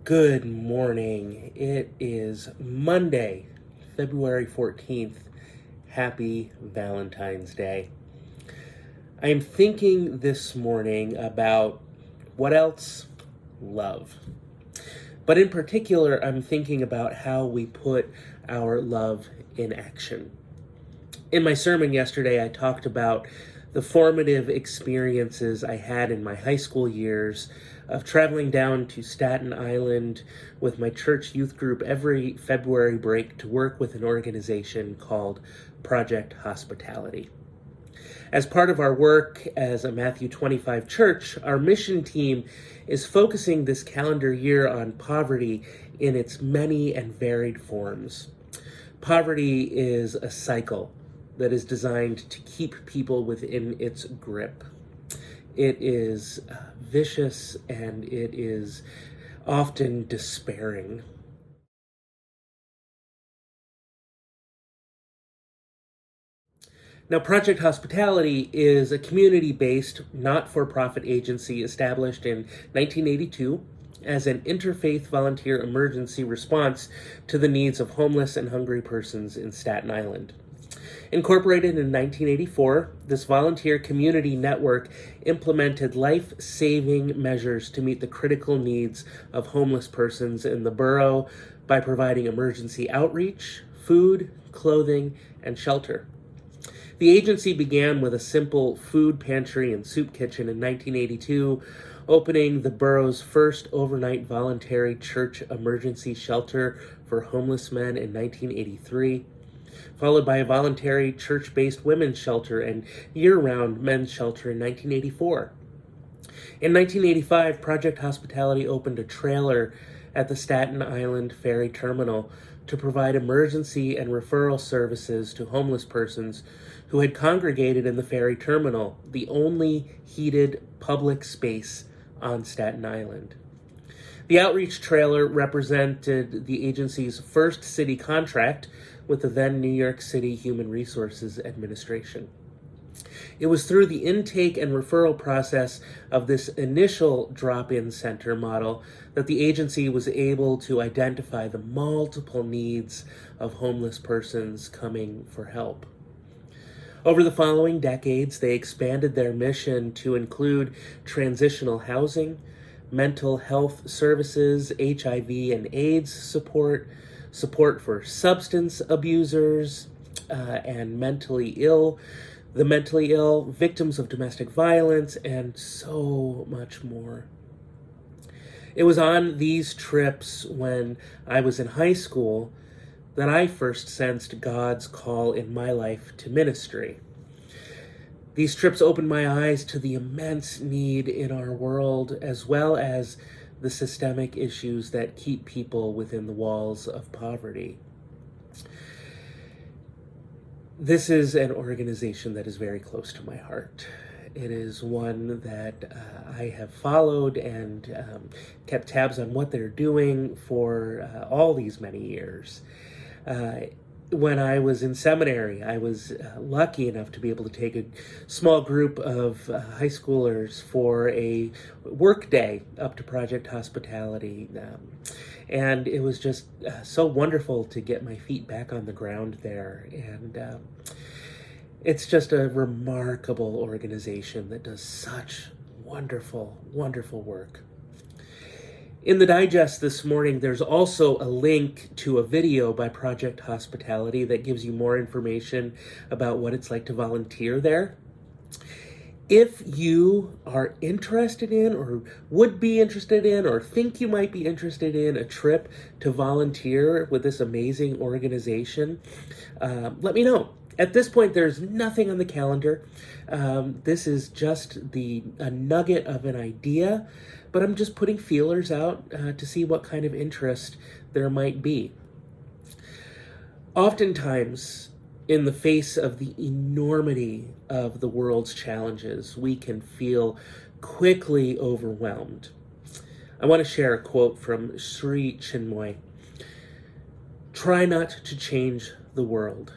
Good morning. It is Monday, February 14th. Happy Valentine's Day. I am thinking this morning about what else? Love. But in particular, I'm thinking about how we put our love in action. In my sermon yesterday, I talked about the formative experiences I had in my high school years of traveling down to Staten Island with my church youth group every February break to work with an organization called Project Hospitality. As part of our work as a Matthew 25 church, our mission team is focusing this calendar year on poverty in its many and varied forms. Poverty is a cycle that is designed to keep people within its grip. It is vicious and it is often despairing. Now, Project Hospitality is a community-based, not-for-profit agency established in 1982 as an interfaith volunteer emergency response to the needs of homeless and hungry persons in Staten Island. Incorporated in 1984, this volunteer community network implemented life-saving measures to meet the critical needs of homeless persons in the borough by providing emergency outreach, food, clothing, and shelter. The agency began with a simple food pantry and soup kitchen in 1982, opening the borough's first overnight voluntary church emergency shelter for homeless men in 1983. Followed by a voluntary church-based women's shelter and year-round men's shelter in 1984. In 1985, Project Hospitality opened a trailer at the Staten Island Ferry Terminal to provide emergency and referral services to homeless persons who had congregated in the ferry terminal, the only heated public space on Staten Island. The outreach trailer represented the agency's first city contract with the then New York City Human Resources Administration. It was through the intake and referral process of this initial drop-in center model that the agency was able to identify the multiple needs of homeless persons coming for help. Over the following decades, they expanded their mission to include transitional housing, mental health services, HIV and AIDS support for substance abusers and the mentally ill, victims of domestic violence, and so much more. It was on these trips when I was in high school that I first sensed God's call in my life to ministry. These trips opened my eyes to the immense need in our world, as well as the systemic issues that keep people within the walls of poverty. This is an organization that is very close to my heart. It is one that I have followed and kept tabs on what they're doing for all these many years. When I was in seminary, I was lucky enough to be able to take a small group of high schoolers for a work day up to Project Hospitality. And it was just so wonderful to get my feet back on the ground there. And it's just a remarkable organization that does such wonderful, wonderful work. In the digest this morning, there's also a link to a video by Project Hospitality that gives you more information about what it's like to volunteer there. If you are interested in, or would be interested in, or think you might be interested in a trip to volunteer with this amazing organization, let me know. At this point, there's nothing on the calendar. This is just a nugget of an idea, but I'm just putting feelers out to see what kind of interest there might be. Oftentimes, in the face of the enormity of the world's challenges, we can feel quickly overwhelmed. I want to share a quote from Sri Chinmoy. "Try not to change the world,"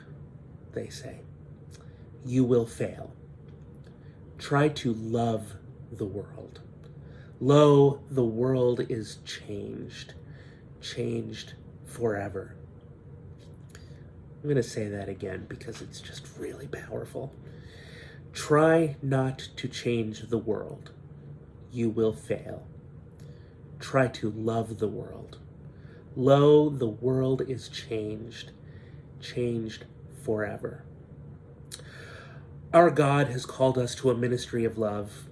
they say. "You will fail. Try to love the world. Lo, the world is changed forever. I'm going to say that again because it's just really powerful. Try not to change the world. You will fail. Try to love the world. Lo, the world is changed forever. Our God has called us to a ministry of love.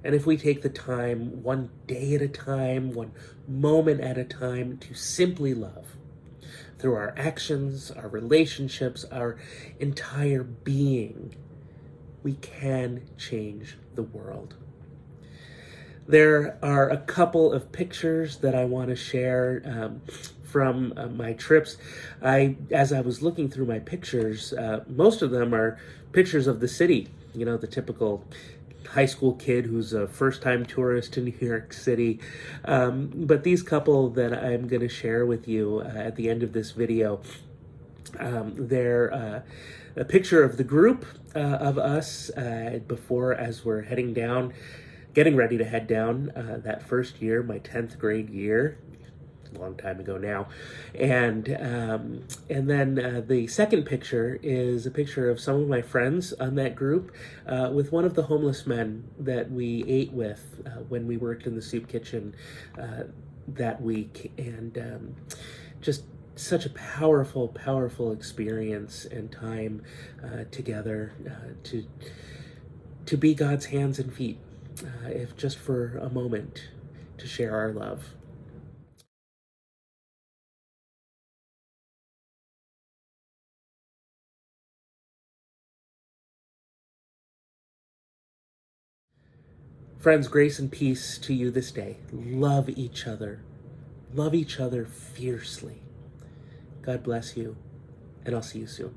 And if we take the time, one day at a time, one moment at a time, to simply love, through our actions, our relationships, our entire being, we can change the world. There are a couple of pictures that I want to share from my trips. As I was looking through my pictures, most of them are pictures of the city, you know, the typical high school kid who's a first-time tourist in New York City. But these couple that I'm going to share with you at the end of this video, they're a picture of the group of us before, as we're heading down, getting ready to head down that first year, my 10th grade year. A long time ago now. And then the second picture is a picture of some of my friends on that group with one of the homeless men that we ate with when we worked in the soup kitchen that week. And just such a powerful experience and time together to be God's hands and feet, if just for a moment, to share our love. Friends, grace and peace to you this day. Love each other. Love each other fiercely. God bless you, and I'll see you soon.